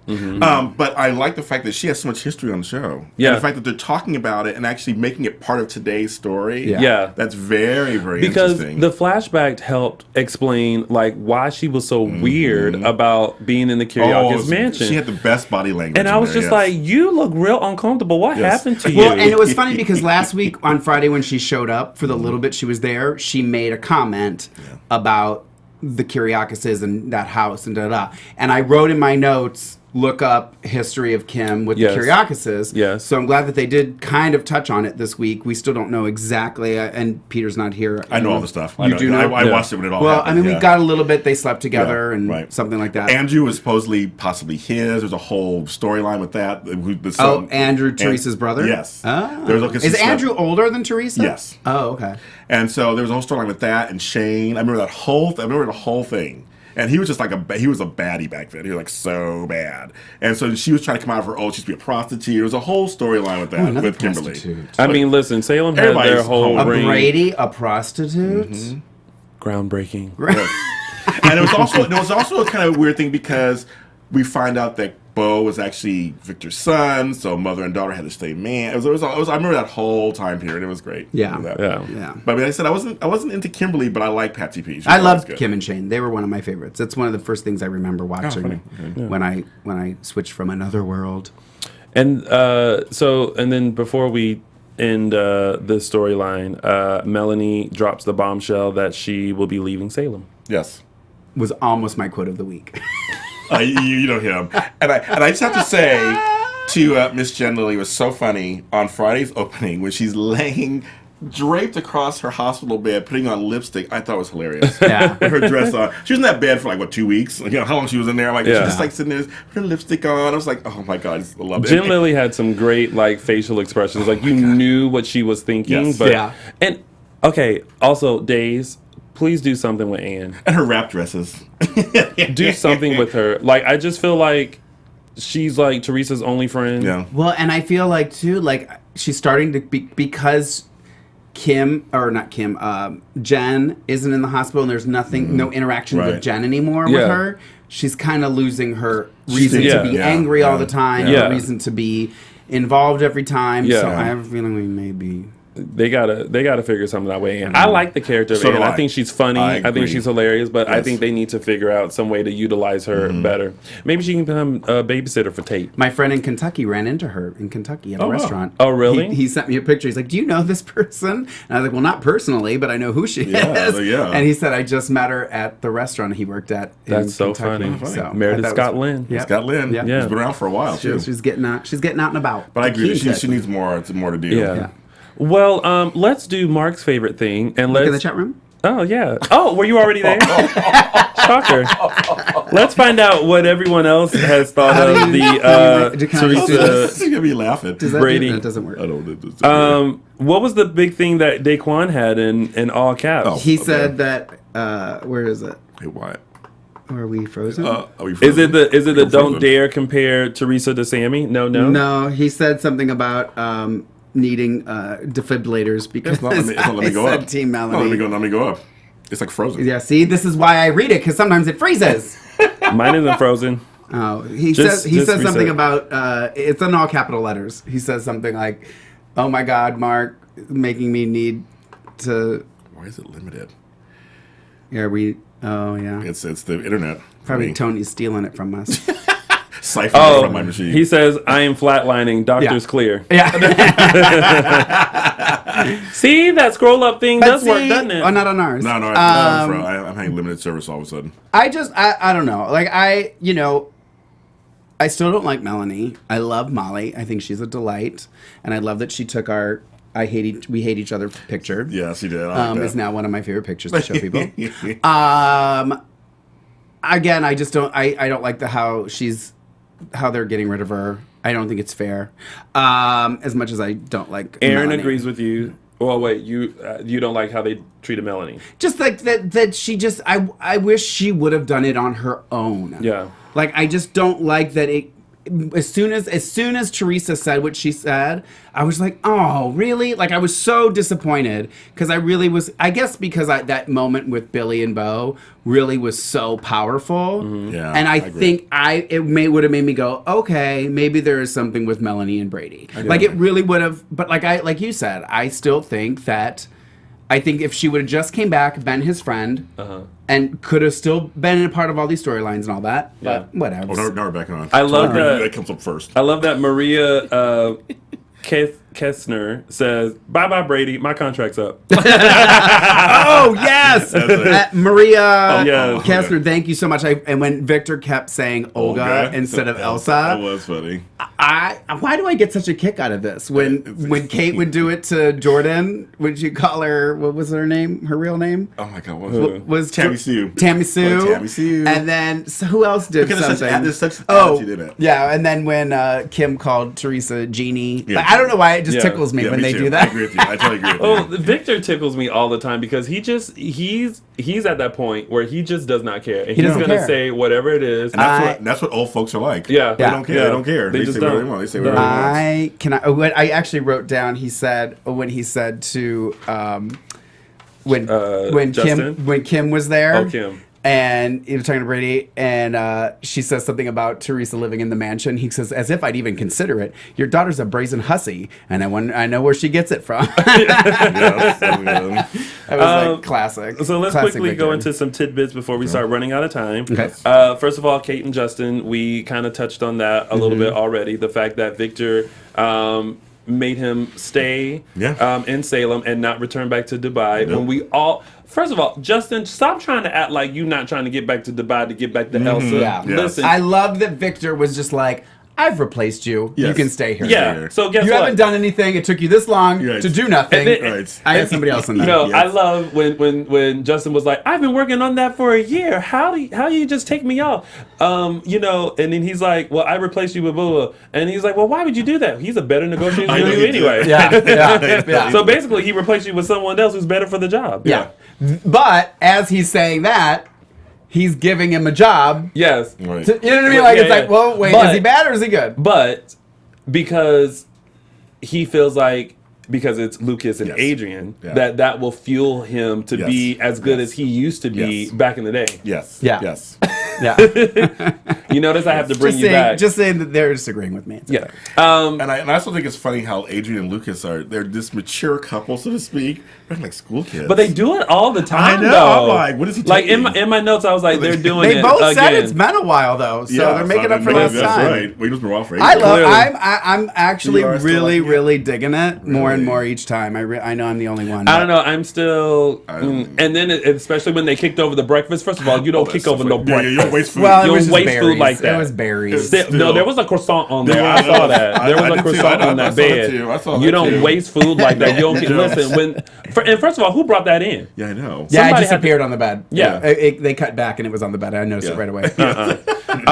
But I like the fact that she has so much history on the show. Yeah. And the fact that they're talking about it and actually making it part of today's story. Yeah. Yeah. That's very, very Because interesting. the flashback helped explain why she was so weird about being in the Kiriakis mansion. She had the best body language. And I in was there, just yes. like, you look real uncomfortable. What Yes. happened to you? Well, and it was funny because last week on Friday when she showed up for the little bit she was there, she made a comment about the Kiriakises and that house and da-da. And I wrote in my notes, look up history of Kim with Yes. the Kiriakises. Yes. So I'm glad that they did kind of touch on it this week. We still don't know exactly, and Peter's not here. I know all the stuff. You do know? I watched it when it all Well, happened. I mean, yeah. we got a little bit. They slept together Yeah, and right. something like that. Andrew was supposedly possibly his. There's a whole storyline with that. Andrew, Teresa's brother? Yes. Oh. There was, 'cause he Is slept- Andrew older than Teresa? Yes. Oh, okay. And so there was a whole storyline with that and Shane. I remember the whole thing. And he was just like he was a baddie back then. He was like so bad. And so she was trying to come out of her old. She used to be a prostitute. There was a whole storyline with that Another with Kimberly. prostitute. I mean, listen, Salem had their Everybody's whole home. A ring. Brady, a prostitute? Groundbreaking. Yes. And there was also a kind of weird thing because we find out that Bo was actually Victor's son, so mother and daughter had to stay man. I remember that whole time period. It was great. Yeah. Yeah. But like I said, I wasn't into Kimberly, but I like Patsy P. I loved Kim and Shane. They were one of my favorites. It's one of the first things I remember watching when I switched from Another World. And and then before we end the storyline, Melanie drops the bombshell that she will be leaving Salem. Yes. Was almost my quote of the week. You know him. And I just have to say to Miss Jen Lilly, it was so funny on Friday's opening when she's laying draped across her hospital bed, putting on lipstick. I thought it was hilarious. Yeah. With her dress on. She was in that bed for like, 2 weeks? You know, how long she was in there? Like, she just like sitting there, put her lipstick on. I was like, oh my God, I love it. Jen Lilly had some great like facial expressions. Like you knew what she was thinking. Yes. But, Yeah. And okay, also Days, please do something with Anne. And her wrap dresses. Do something with her. Like I just feel like she's like Teresa's only friend. Yeah. Well, and I feel like too, like she's starting to be, because Jen isn't in the hospital and there's no interaction with Jen anymore with her. She's kind of losing her reason to be angry all the time, her reason to be involved every time. Yeah. So I have a feeling we may be. They gotta figure something that way. And I like the character of Anne. I think she's funny. I think she's hilarious. But I think they need to figure out some way to utilize her better. Maybe she can become a babysitter for Tate. My friend in Kentucky ran into her in Kentucky at a restaurant. Oh, really? He sent me a picture. He's like, "Do you know this person?" And I was like, "Well, not personally, but I know who she is." Yeah. And he said, "I just met her at the restaurant he worked at." That's so Kentucky. funny. So Meredith Scott Lynn. Yep. Scott Lynn. Yeah. She's been around for a while, too. She's getting out. She's getting out and about. But I agree. She needs more to do. Yeah. Well, let's do Mark's favorite thing, and Look let's in the chat room. Oh yeah. Oh, were you already there? Shocker. Let's find out what everyone else has thought of the Teresa She's gonna be laughing. Brady. That doesn't work. I don't. What was the big thing that Daquan had in all caps? Oh. He said that. Where is it? Hey, what? Are we frozen? Are we Is it frozen? the We're don't frozen. dare compare Teresa to Sammy? No. No, he said something about needing defibrillators because Let me go said up. Team No, Melanie. let me go up. It's like frozen. Yeah, see, this is why I read it because sometimes it freezes. Mine isn't frozen. Oh, he Just says something reset. about it's in all capital letters. He says something like, "Oh my God, Mark, making me need to." Why is it limited? Yeah, we. Oh yeah. It's the internet. for Probably me. Tony's stealing it from us. Siphoning it from my machine. He says, I am flatlining. Doctor's clear. Yeah. See, that scroll up thing does work, doesn't it? Oh, not on ours. No, I'm having limited service all of a sudden. I don't know. Like I still don't like Melanie. I love Molly. I think she's a delight, and I love that she took our we hate each other picture. Yes, he did. I like that. Is now one of my favorite pictures to show people. Again, I just don't. I don't like how they're getting rid of her. I don't think it's fair. As much as I don't like Aaron Melanie. agrees with you. Well, wait, you don't like how they treated Melanie. Just like that she just I wish she would have done it on her own. Yeah. Like I just don't like that it as soon as Teresa said what she said, I was like, "Oh, really?" Like I was so disappointed because I really was. I guess because that moment with Billy and Bo really was so powerful. Mm-hmm. Yeah, and I agree. think would have made me go, "Okay, maybe there is something with Melanie and Brady." Like it really would have. But like you said, I still think that. I think if she would have just came back, been his friend, and could have still been a part of all these storylines and all that, but whatever. Oh, now we're back on. I love that. That comes up first. I love that Maria Kessner says, "Bye, Brady. My contract's up." Oh yes, Maria yes. Kessler. Thank you so much. And when Victor kept saying Olga instead of That Elsa, was funny. why do I get such a kick out of this? When Kate would do it to Jordan, would you call her? What was her name? Her real name? Oh my God, what Was Tammy Sue. Tammy Sue. Oh, Tammy Sue. And then who else did Because something? there's such Oh, attitude in it. yeah. And then when Kim called Teresa Jeannie, Yeah. like, I don't know why it just Yeah. tickles me Yeah, when me they too. do that. I agree with you. I totally agree with Oh, you. Victor tickles me all the time because he's at that point where he just does not care. And he's doesn't gonna care. say whatever it is. And that's what old folks are like. Yeah. They don't care. Yeah. They don't care. They They just say whatever don't. they want. They say whatever they want. What I actually wrote down. He said when he said to when Justin? Kim was there. Oh, Kim. And he was talking to Brady, and she says something about Teresa living in the mansion. He says, as if I'd even consider it. Your daughter's a brazen hussy, and I know where she gets it from. Yeah, so good. That was like classic. So let's Classic quickly Victor. go into some tidbits before we start running out of time. Okay. First of all, Kate and Justin, we kind of touched on that a little bit already. The fact that Victor made him stay in Salem and not return back to Dubai. When we all... First of all, Justin, stop trying to act like you're not trying to get back to Dubai to get back to Elsa. Yeah. Listen. I love that Victor was just like, I've replaced you. You Yes. can stay here. Yeah. So guess You what? haven't done anything. It took you this long Right. to do nothing. And then- Right. I had somebody else in that. You know, Yes. I love when Justin was like, "I've been working on that for a year. How you just take me off?" You know, and then he's like, "Well, I replaced you with blah, blah, blah." And he's like, "Well, why would you do that? He's a better negotiator I than know you he did. anyway." Yeah. So basically, he replaced you with someone else who's better for the job. Yeah. But as he's saying that, he's giving him a job. Yes. Right. You know what I mean? Like, Yeah, it's like, yeah. well, wait, But- is he bad or is he good? But because he feels like because it's Lucas and Yes. Adrian Yeah. that will fuel him to Yes. be as good Yes. as he used to be Yes. back in the day. Yes. Yeah. Yes. Yeah. You notice I have to bring you back. Just saying that they're disagreeing with me. It's Yeah. okay. And I also think it's funny how Adrian and Lucas they're this mature couple, so to speak. They're like school kids. But they do it all the time. I know, Though. I'm like, what is he like in taking? my notes? I was like, they're doing They it both again. said it's been a while though, so they're making up for lost That's time. right. Wait, it's been a while for I Adrian. love. Clearly. I'm actually You are still really, liking it? really digging it more and Really? more each time. I know I'm the only one. I don't know. I'm still, don't- and then especially when they kicked over the breakfast. First of all, you don't kick over no Yeah, breakfast. you don't waste food. Well, it You was don't just waste berries. food like that. It was berries. It's- No, Still. there was a croissant on there. Yeah, I saw that. I There was did a too. croissant I on that saw that bed. too. I saw You that don't too. waste food like that. You don't get, You don't. listen. And first of all, who brought that in? Yeah, I know. Yeah, Somebody it just had to- appeared on the bed. Yeah. They cut back and it was on the bed. I noticed it Yeah. right away. And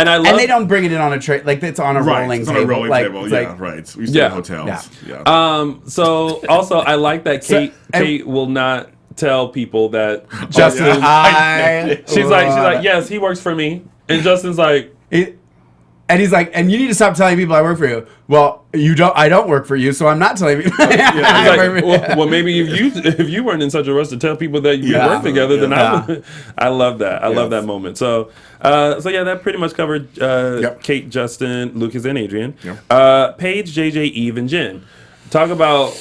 I love. And they don't bring it in on a tray, like it's on a Right. rolling It's table. on a rolling like, table. it's Yeah, like, right. We stay Yeah. in hotels. Yeah. Yeah. So also, I like that So- Kate will not tell people that Justin, yeah. She's like, love it. yes, he works for me, and Justin's like, And he's like, and you need to stop telling people I work for you. Well, you don't. I don't work for you, so I'm not telling people. he's I like, work for you. well, maybe if you weren't in such a rush to tell people that you Yeah. work together, then Yeah. I love that. I love Yes. that moment. So yeah, that pretty much covered Yep. Kate, Justin, Lucas, and Adrian. Yep. Paige, JJ, Eve, and Jen. Talk about.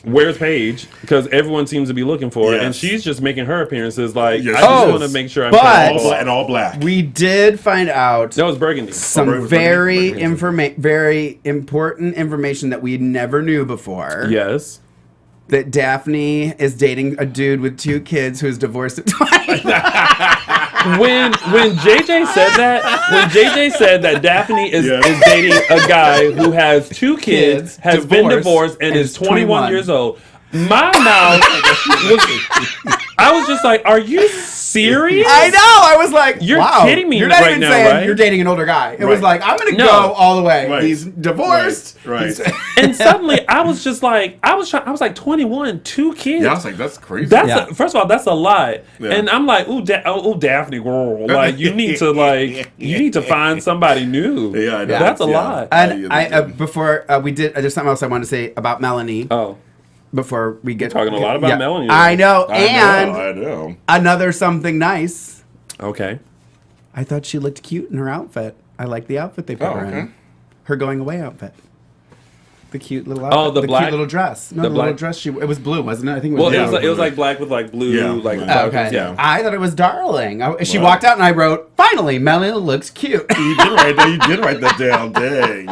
Where's Paige? Because everyone seems to be looking for her, Yes. and she's just making her appearances. Like, Yes, I she just is. want to make sure I'm. But- All black. We did find out That was Burgundy. some Burgundy, very Burgundy. very important information that we never knew before. Yes. That Daphne is dating a dude with 2 kids who's divorced at 20. When JJ said that Daphne is Yes. is dating a guy who has 2 kids, has been divorced, and is 21 years old. My mouth was. I was just like, "Are you serious?" I know. I was like, You're wow. kidding me You're not right even now, saying right? you're dating an older guy. It was Right. like, I'm going to No. go all the way. Right. He's divorced. Right. He's- And suddenly, I was just like, I was like 21, 2 kids. Yeah, I was like, that's crazy. That's Yeah. first of all, that's a lot, Yeah. and I'm like, ooh, Daphne, girl, like you need to find somebody new. Yeah, I know. That's a Yeah. lot. And before we did, there's something else I wanted to say about Melanie. Oh, Before we get talking a lot about Melanie. I know. And I know. another something nice. okay. I thought she looked cute in her outfit. I like the outfit they put Oh, her okay. in. Her going away outfit. The cute little outfit. Oh, the black- cute little dress. No, the the little black- dress. It was blue, wasn't it? I think it was Well, blue. it was like black with like blue, Yeah. like Oh, buttons, Okay. yeah. I thought it was darling. She Wow. walked out and I wrote, finally, Melanie looks cute. You did write that. You did write that down. Dang.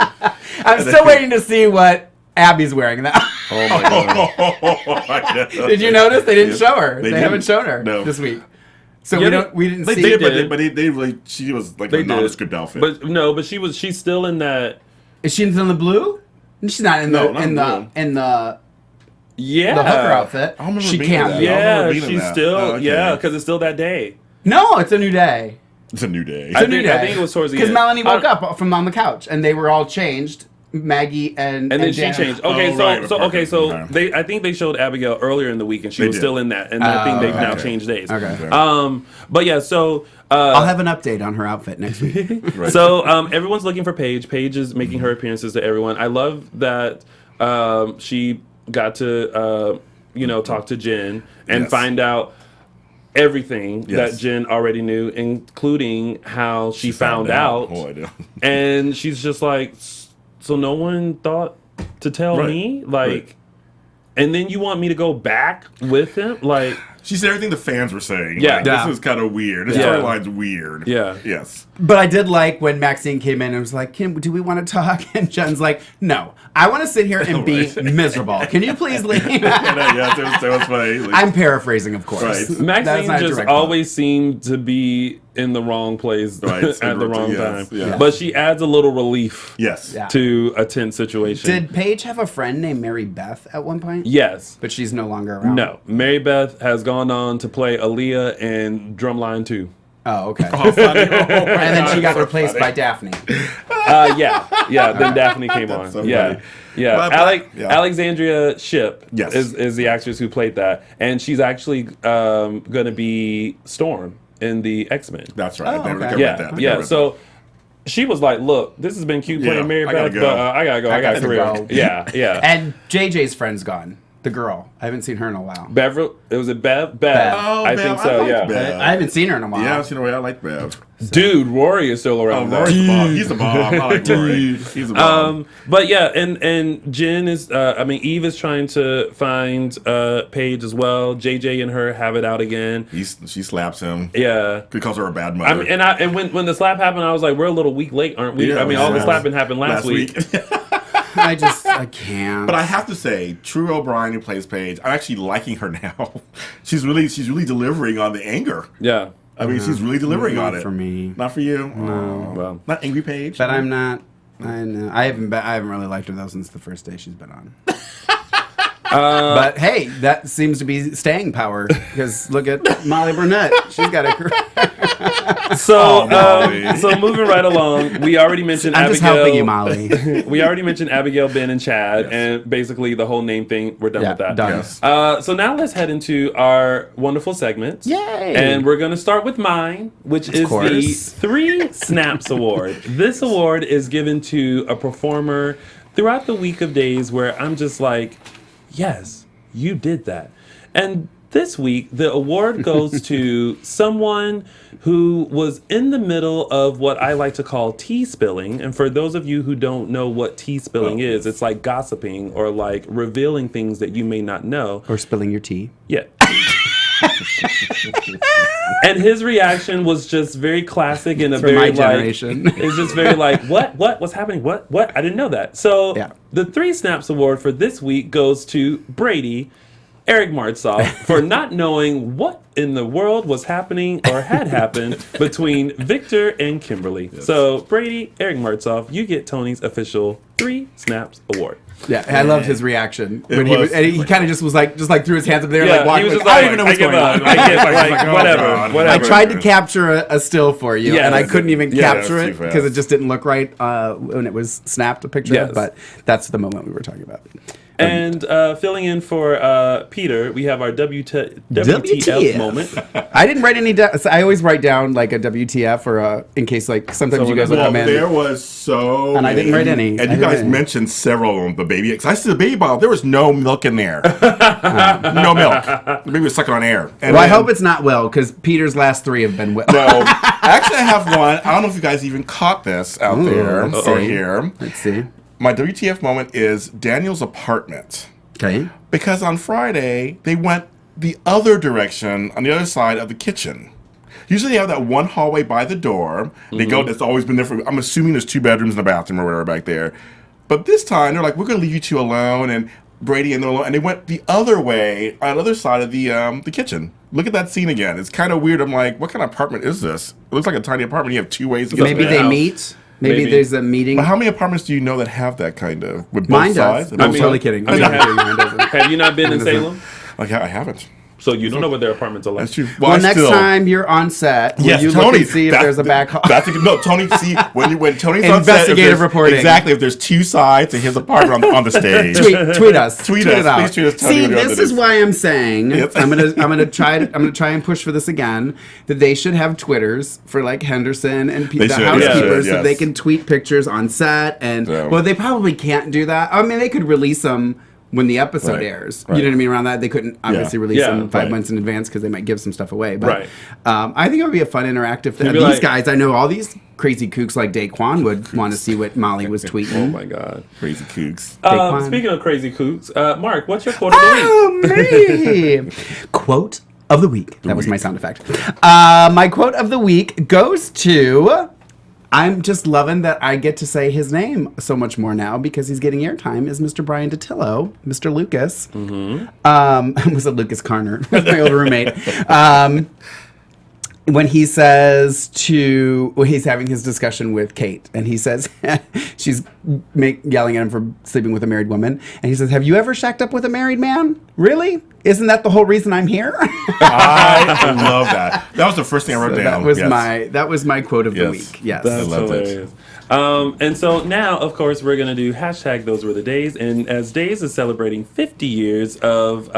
I'm still waiting to see what Abby's wearing now. Oh my god. Did you notice they didn't show her? They didn't. haven't shown her No. this week. So Yeah, we didn't They see. did, did. but they really. She was like They a did. nondescript outfit. But she's still in that. Is she in the blue? She's not in the No, not in the blue. in the Yeah. hooker outfit. I remember She being can't. in be. that. I Yeah, remember being in she's that. still Oh, okay. yeah, because it's still that day. No, it's a new day. It's a new day. I It's a new think- I day. think it was towards the because end. Melanie woke I- up from on the couch and they were all changed. Maggie and And then she Janet. changed. Okay, Oh, right, so okay. I think they showed Abigail earlier in the week, and she They was did. still in that, and I think they've now okay. changed days. Okay. But yeah, so I'll have an update on her outfit next week. Right. so everyone's looking for Paige. Paige is making her appearances to everyone. I love that she got to talk to Jen and Yes. find out. everything Yes. that Jen already knew, including how she found out. Oh, I know. And she's just like, so no one thought to tell Right. me? Like, Right. and then you want me to go back with him? Like, She said everything the fans were saying. Yeah. Like, Yeah. this is kind of weird. This Yeah. storyline's weird. Yeah. Yes. But I did like when Maxine came in and was like, do we want to talk? And Jen's like, no, I want to sit here and be miserable. Can you please leave? Yeah, that was funny. Like, I'm paraphrasing, of course. Right. That's Maxine not a just direct always seemed to be in the wrong place Right, at the wrong yes, time. yeah. But she adds a little relief yes. Yeah. to a tense situation. Did Paige have a friend named Mary Beth at one point? Yes. But she's no longer around. No. Mary Beth has gone on to play Aaliyah in Drumline 2. Oh, okay. Oh, funny. Oh, my And then God, she got so replaced funny. by Daphne. Yeah. Then Daphne came on. so Yeah. funny. Yeah. But- yeah. Alexandria Shipp Yes. is the actress who played that. And she's actually going to be Storm in the X-Men. That's right. Oh, I never okay. read Yeah. that. I Yeah. read So she was like, look, this has been cute playing Yeah, Mary I gotta Beth, go. but I gotta go. I got a gotta career. go. Yeah. Yeah. And JJ's friend's gone. The girl. I haven't seen her in a while. Beverly, was it Bev? Oh, I Bev, think I so, like yeah. Bev. I haven't seen her in a while. Yeah, you know, I like Bev. Dude, Rory is still Oh, around. though. Rory's the bomb. He's the bomb. I like Rory. He's the bomb. But yeah, and Jen is, Eve is trying to find Paige as well. JJ and her have it out again. She slaps him. Yeah. He calls her a bad mother. And when the slap happened, I was like, we're a little week late, aren't we? Yeah, all the yeah. slapping happened last week. I can't. But I have to say, True O'Brien, who plays Paige, I'm actually liking her now. She's really delivering on the anger. Yeah. I mean, she's really delivering Not on it. for me. Not for you. No. Well. Not angry Paige. But I'm not. I know. I haven't really liked her though since the first day she's been on. But hey, that seems to be staying power because look at Molly Burnett. She's got a career. So, Molly. so moving right along, we already mentioned I'm Abigail. just helping you, Molly. We already mentioned Abigail, Ben, and Chad, and basically the whole name thing. We're done Yeah, with that. done. Yes. So now let's head into our wonderful segments. Yay! And we're going to start with mine, which is the course. 3 Snaps Award. This award is given to a performer throughout the week of days where I'm just like, yes, you did that. And this week, the award goes to someone who was in the middle of what I like to call tea spilling. And for those of you who don't know what tea spilling is, it's like gossiping or like revealing things that you may not know. Or spilling your tea. Yeah. And his reaction was just very classic and a For very my like, generation. it's just very like, what's happening? What? I didn't know that. So Yeah. the 3 Snaps Award for this week goes to Brady, Eric Martzoff, for not knowing what in the world was happening or had happened between Victor and Kimberly. So Brady, Eric Martzoff, you get Tony's official 3 Snaps Award. Yeah, I loved his reaction when was- and he kind of just was like threw his hands up there Yeah, like walking. he was Like, just I like, don't even know what's I give going up. on. I get like, oh, whatever. God. I tried to capture a still for you, Yes. and I couldn't even Yeah, capture that's it too because fast. it just didn't look right when it was snapped a picture. Yes. But that's the moment we were talking about. And filling in for Peter, we have our WTF moment. I didn't write any. I always write down like a WTF or in case like sometimes you guys will Well, come in. there was so And I didn't write any. And I you didn't guys write any. mentioned several of them. The baby, because I see the baby bottle. There was no milk in there. No milk. The baby was sucking on air. And Well, I then- hope it's not Will because Peter's last 3 have been Will. No, actually, I have one. I don't know if you guys even caught this out there let's or see. here. Let's see. My WTF moment is Daniel's apartment. Okay. Because on Friday, they went the other direction on the other side of the kitchen. Usually they have that one hallway by the door. They go, that's always been there for, I'm assuming there's 2 bedrooms and a bathroom or whatever back there. But this time, they're like, we're going to leave you 2 alone. And Brady and they're alone. And they went the other way on the other side of the kitchen. Look at that scene again. It's kind of weird. I'm like, what kind of apartment is this? It looks like a tiny apartment. You have 2 ways to get Maybe to the they house. meet. Maybe Maybe. there's a meeting. But how many apartments do you know that have that kind of? With both Mine sides? does. I'm mean- totally kidding. I mean, Mine doesn't. Have you not been in Salem? Like, I haven't. So you don't know what their apartments are like. That's true. Well, I next still- time you're on set, will Yes, you Tony. look and see if there's a back hall? No, Tony. See when Tony's on set, if Investigative there's- reporting. Exactly. If there's 2 sides to his apartment on the stage. tweet us. Tweet us. it out. Please tweet us. Tell See, me what this it is why I'm saying Yep. I'm gonna try and push for this again. That they should have Twitters for like Henderson and They the should, housekeepers, yes. so they can tweet pictures on set. And Yeah. well, they probably can't do that. I mean, they could release them when the episode Right. airs. Right. You know what I mean? Around that, they couldn't obviously release Yeah. them 5 Right. months in advance because they might give some stuff away. But Right. I think it would be a fun interactive thing. Maybe These like- guys, I know all these crazy kooks like Daquan would want to see what Molly was tweeting. Oh my God. Crazy kooks. Daquan. Speaking of crazy coots, Mark, what's your quote of the week? Oh, me! Quote of the week. That was my sound effect. My quote of the week goes to... I'm just loving that I get to say his name so much more now because he's getting airtime. Is Mr. Brian DiTillo, Mr. Lucas. Was it Lucas Carner? That's my old roommate. When he says he's having his discussion with Kate, and he says she's yelling at him for sleeping with a married woman, and he says, "Have you ever shacked up with a married man? Really? Isn't that the whole reason I'm here?" I love that. That was the first thing I wrote down. That was my quote of the Yes. week. Yes. That's love this. hilarious. And so now, of course, we're going to do hashtag Those Were the Days. And as Days is celebrating 50 years of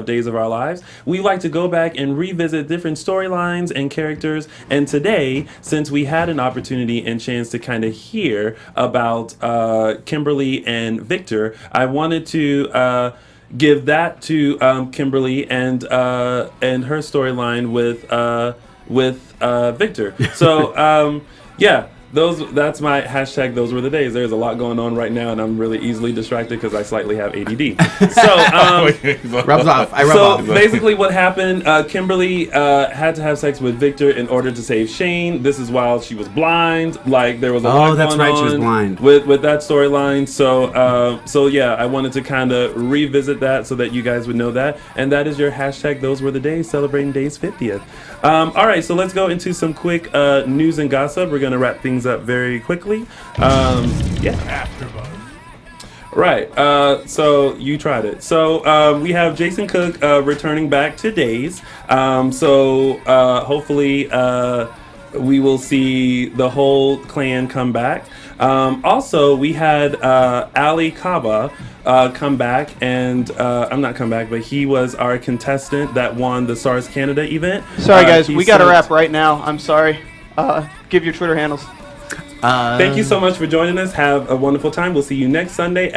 Days of Our Lives, we like to go back and revisit different storylines and characters. And today, since we had an opportunity and chance to kind of hear about Kimberly and Victor, I wanted to give that to Kimberly and her storyline with Victor. So, yeah. That's my hashtag. Those were the days. There's a lot going on right now, and I'm really easily distracted because I slightly have ADD. So, Rubs off. I rub so off. basically, what happened? Kimberly had to have sex with Victor in order to save Shane. This is while she was blind. Like there was a lot that's going right, she was on blind. with that storyline. So yeah, I wanted to kind of revisit that so that you guys would know that. And that is your hashtag. Those were the days, celebrating Days 50th. All right, so let's go into some quick news and gossip. We're gonna wrap things up very quickly. Yeah. Right. So you tried it. So we have Jason Cook returning back to Days. Hopefully we will see the whole clan come back. Also, we had Ali Kaba come back, and I'm not come back, but he was our contestant that won the SARS Canada event. Sorry, guys. He We got to sent- wrap right now. I'm sorry. Give your Twitter handles. Thank you so much for joining us. Have a wonderful time. We'll see you next Sunday.